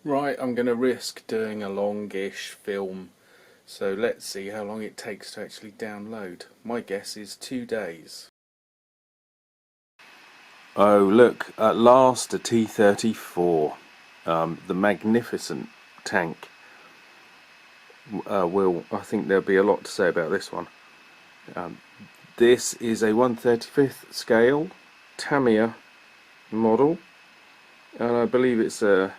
Right, I'm going to risk doing a longish film, so let's see how long it takes to actually download. My guess is 2 days. Oh look, at last a T34, the magnificent tank. I think there'll be a lot to say about this one. This is a 1/35th scale Tamiya model, and I believe it's a,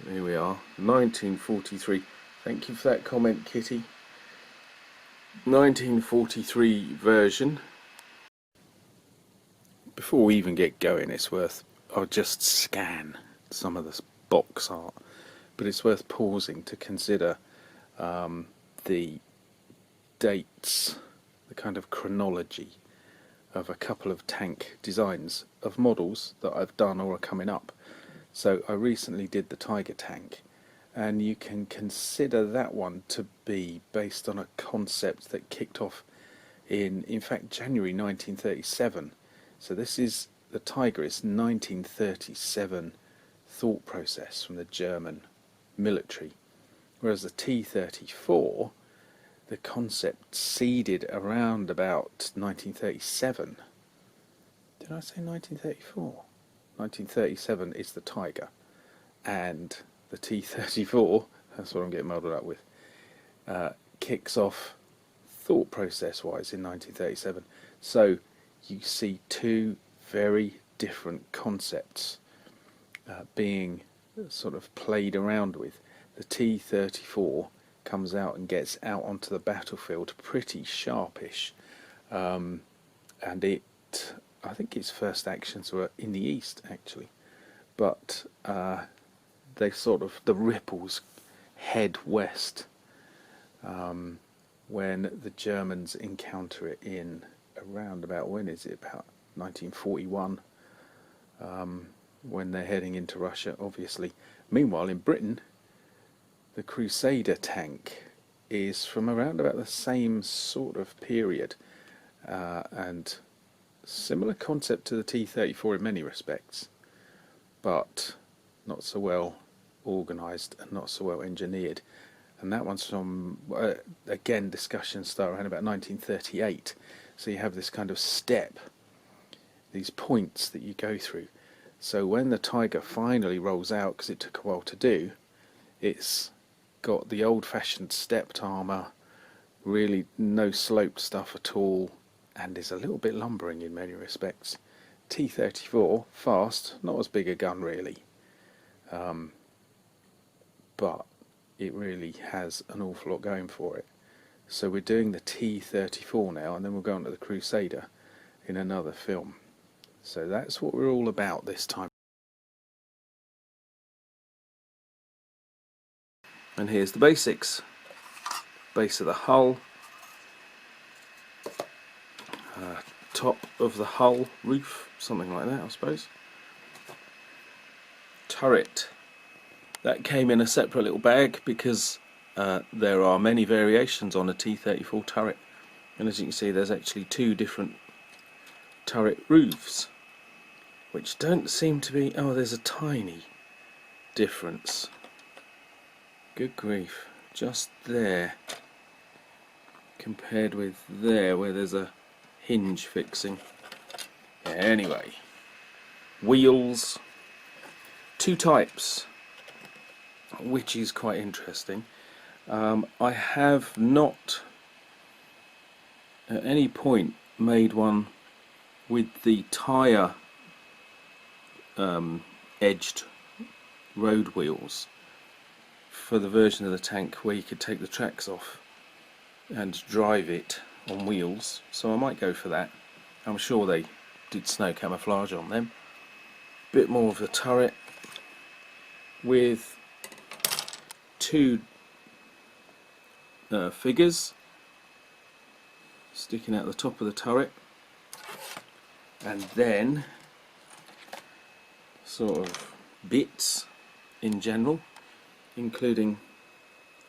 here we are, 1943. Thank you for that comment, Kitty. 1943 version. Before we even get going, I'll just scan some of this box art, but it's worth pausing to consider the dates, the kind of chronology of a couple of tank designs of models that I've done or are coming up. So I recently did the Tiger tank, and you can consider that one to be based on a concept that kicked off in fact January 1937. So this is, the Tiger is 1937 thought process from the German military, whereas the T34, the concept seeded around about 1937. Did I say 1934? 1937 is the Tiger, and the T34, that's what I'm getting muddled up with, kicks off thought process wise in 1937. So you see two very different concepts being sort of played around with. The T34 comes out and gets out onto the battlefield pretty sharpish, and I think its first actions were in the east actually, but they sort of, the ripples head west when the Germans encounter it in around about, when is it, about 1941, when they're heading into Russia obviously. Meanwhile in Britain, the Crusader tank is from around about the same sort of period, and similar concept to the T34 in many respects, but not so well organised and not so well engineered. And that one's from, again, discussions start around about 1938. So you have this kind of step, these points that you go through. So when the Tiger finally rolls out, because it took a while to do, it's got the old-fashioned stepped armour, really no sloped stuff at all, and is a little bit lumbering in many respects. T34, fast, not as big a gun really, but it really has an awful lot going for it. So we're doing the T34 now, and then we'll go on to the Crusader in another film. So that's what we're all about this time. And here's the basics. Base of the hull, top of the hull, roof, something like that I suppose. Turret. That came in a separate little bag because there are many variations on a T34 turret, and as you can see there's actually two different turret roofs which don't seem to be, oh there's a tiny difference, good grief, just there compared with there where there's a hinge fixing. Yeah, anyway, wheels, two types, which is quite interesting. I have not at any point made one with the tyre edged road wheels for the version of the tank where you could take the tracks off and drive it on wheels, so I might go for that. I'm sure they did snow camouflage on them. Bit more of the turret with two figures sticking out the top of the turret, and then sort of bits in general, including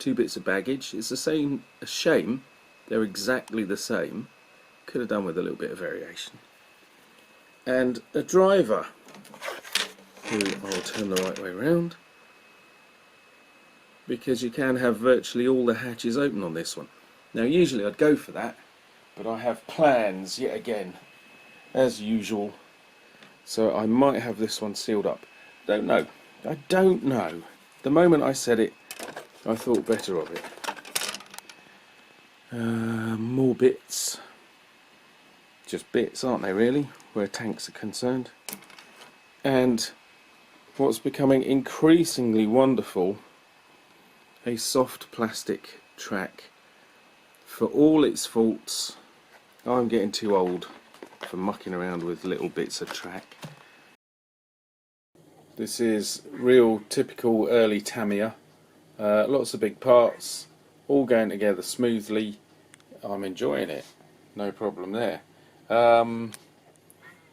two bits of baggage. It's the same, a shame they're exactly the same, could have done with a little bit of variation, and a driver. I'll turn the right way round, because you can have virtually all the hatches open on this one. Now usually I'd go for that, but I have plans yet again, as usual, so I might have this one sealed up. Don't know. I don't know. The moment I said it, I thought better of it. More bits. Just bits, aren't they really, where tanks are concerned? And what's becoming increasingly wonderful, a soft plastic track. For all its faults, I'm getting too old for mucking around with little bits of track. This is real typical early Tamiya. Lots of big parts, all going together smoothly. I'm enjoying it, no problem there.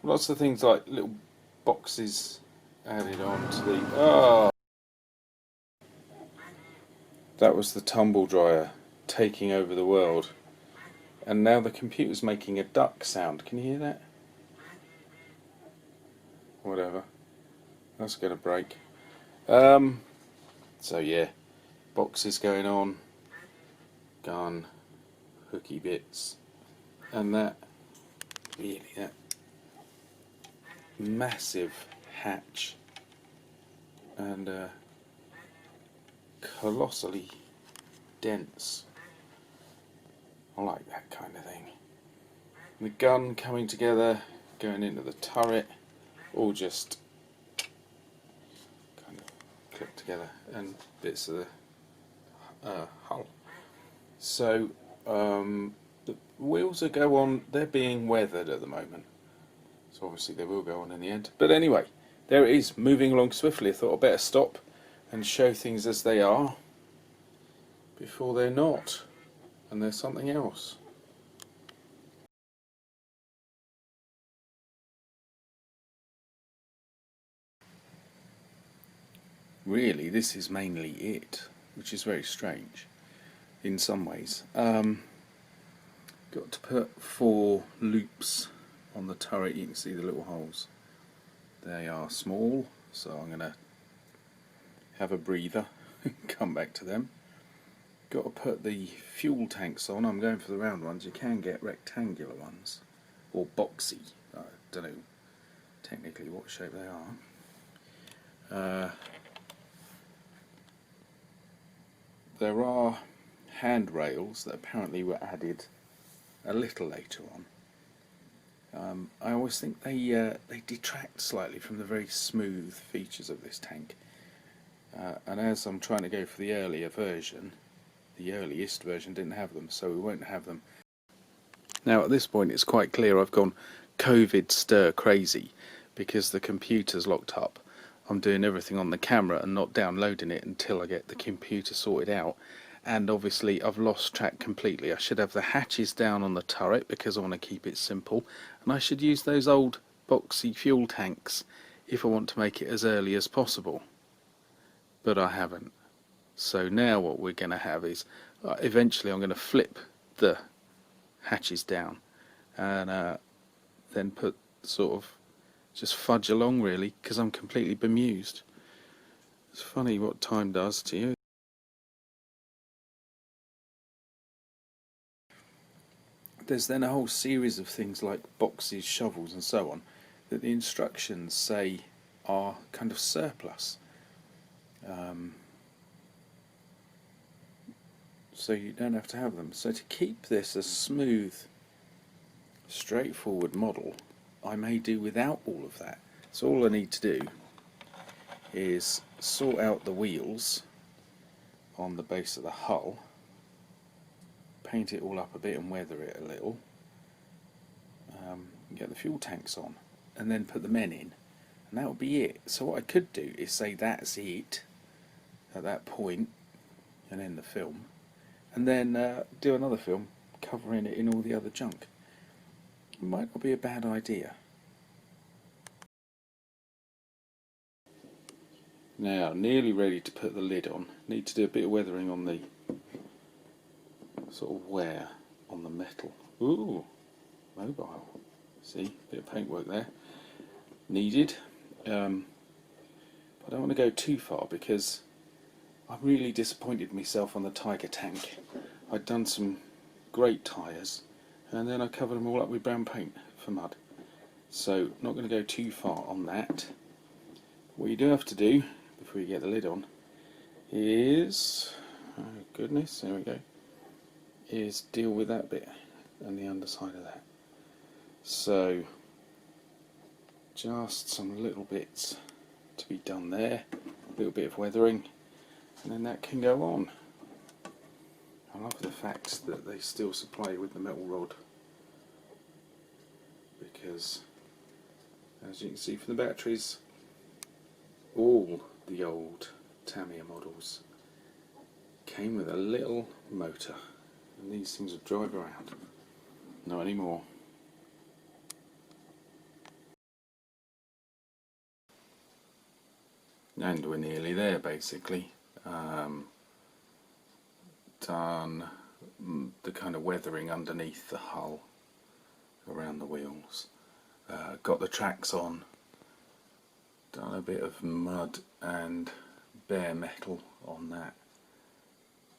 Lots of things like little boxes added on to the... Oh! That was the tumble dryer taking over the world. And now the computer's making a duck sound. Can you hear that? Whatever. That's going to break. So yeah, boxes going on, gun, hooky bits, and that massive hatch, and colossally dense. I like that kind of thing. And the gun coming together, going into the turret, all just kind of clipped together, and bits of the hull. So the wheels that go on, they're being weathered at the moment. So obviously they will go on in the end. But anyway, there it is, moving along swiftly. I thought I'd better stop and show things as they are before they're not, and there's something else. Really, this is mainly it, which is very strange in some ways. Got to put 4 loops on the turret. You can see the little holes. They are small, so I'm going to have a breather and come back to them. Got to put the fuel tanks on. I'm going for the round ones. You can get rectangular ones, or boxy. I don't know technically what shape they are. There are handrails that apparently were added a little later on. I always think they detract slightly from the very smooth features of this tank. And as I'm trying to go for the earlier version, the earliest version didn't have them, so we won't have them. Now at this point it's quite clear I've gone COVID stir crazy, because the computer's locked up. I'm doing everything on the camera and not downloading it until I get the computer sorted out. And obviously I've lost track completely. I should have the hatches down on the turret because I want to keep it simple, and I should use those old boxy fuel tanks if I want to make it as early as possible. But I haven't. So now what we're going to have is, eventually I'm going to flip the hatches down and then put sort of just fudge along really, because I'm completely bemused. It's funny what time does to you. There's then a whole series of things like boxes, shovels and so on that the instructions say are kind of surplus. So you don't have to have them. So to keep this a smooth, straightforward model, I may do without all of that. So all I need to do is sort out the wheels on the base of the hull, paint it all up a bit and weather it a little, get the fuel tanks on, and then put the men in, and that will be it. So what I could do is say that's it at that point and end the film, and then do another film covering it in all the other junk. It might not be a bad idea. Now, nearly ready to put the lid on. Need to do a bit of weathering on the sort of wear on the metal. Ooh, mobile. See, bit of paintwork there. Needed. I don't want to go too far because I really disappointed myself on the Tiger tank. I'd done some great tyres and then I covered them all up with brown paint for mud. So not going to go too far on that. What you do have to do before you get the lid on is, oh goodness, there we go, is deal with that bit and the underside of that. So just some little bits to be done there, a little bit of weathering, and then that can go on. I love the fact that they still supply you with the metal rod, because as you can see from the batteries, all the old Tamiya models came with a little motor, and these things would drive around. Not anymore. And we're nearly there, basically. Done the kind of weathering underneath the hull, around the wheels. Got the tracks on. Done a bit of mud and bare metal on that.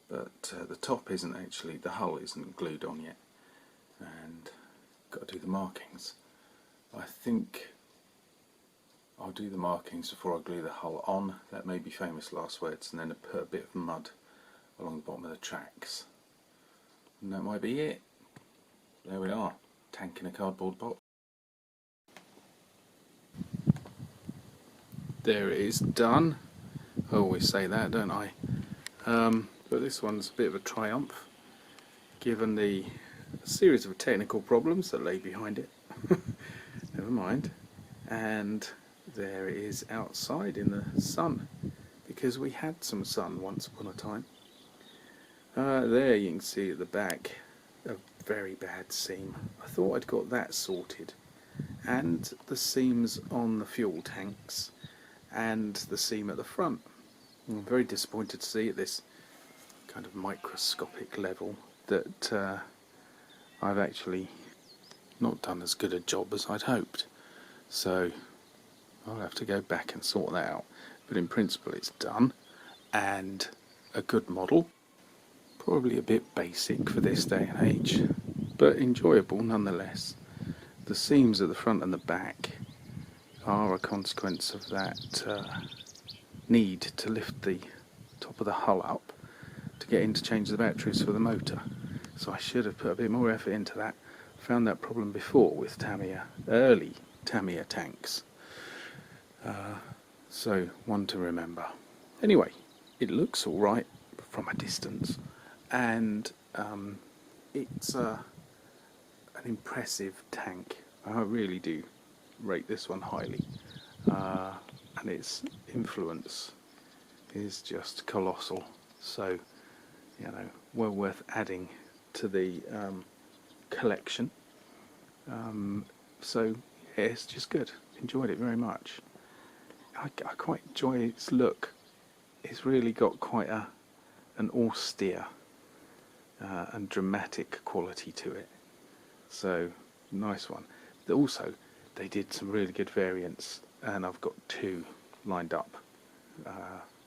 But the top isn't actually, the hull isn't glued on yet. And got to do the markings. I think I'll do the markings before I glue the hull on. That may be famous last words, and then put a bit of mud along the bottom of the tracks. And that might be it. There we are, tank in a cardboard box. There it is, done. I always say that, don't I? But this one's a bit of a triumph, given the series of technical problems that lay behind it. Never mind. And there it is outside in the sun, because we had some sun once upon a time. There you can see at the back a very bad seam. I thought I'd got that sorted, and the seams on the fuel tanks and the seam at the front. I'm very disappointed to see at this kind of microscopic level that I've actually not done as good a job as I'd hoped. So I'll have to go back and sort that out. But in principle it's done, and a good model. Probably a bit basic for this day and age, but enjoyable nonetheless. The seams at the front and the back are a consequence of that need to lift the top of the hull up to get in to change the batteries for the motor. So I should have put a bit more effort into that. Found that problem before with Tamiya, early Tamiya tanks. So one to remember. Anyway, it looks alright from a distance, and it's an impressive tank. I really do rate this one highly, and its influence is just colossal. So, you know, well worth adding to the collection. So yeah, it's just good. Enjoyed it very much. I quite enjoy its look. It's really got quite an austere and dramatic quality to it. So nice one. Also, they did some really good variants, and I've got two lined up.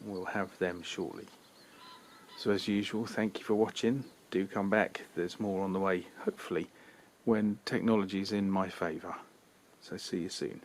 We'll have them shortly. So as usual, thank you for watching. Do come back. There's more on the way, hopefully, when technology's in my favour. So see you soon.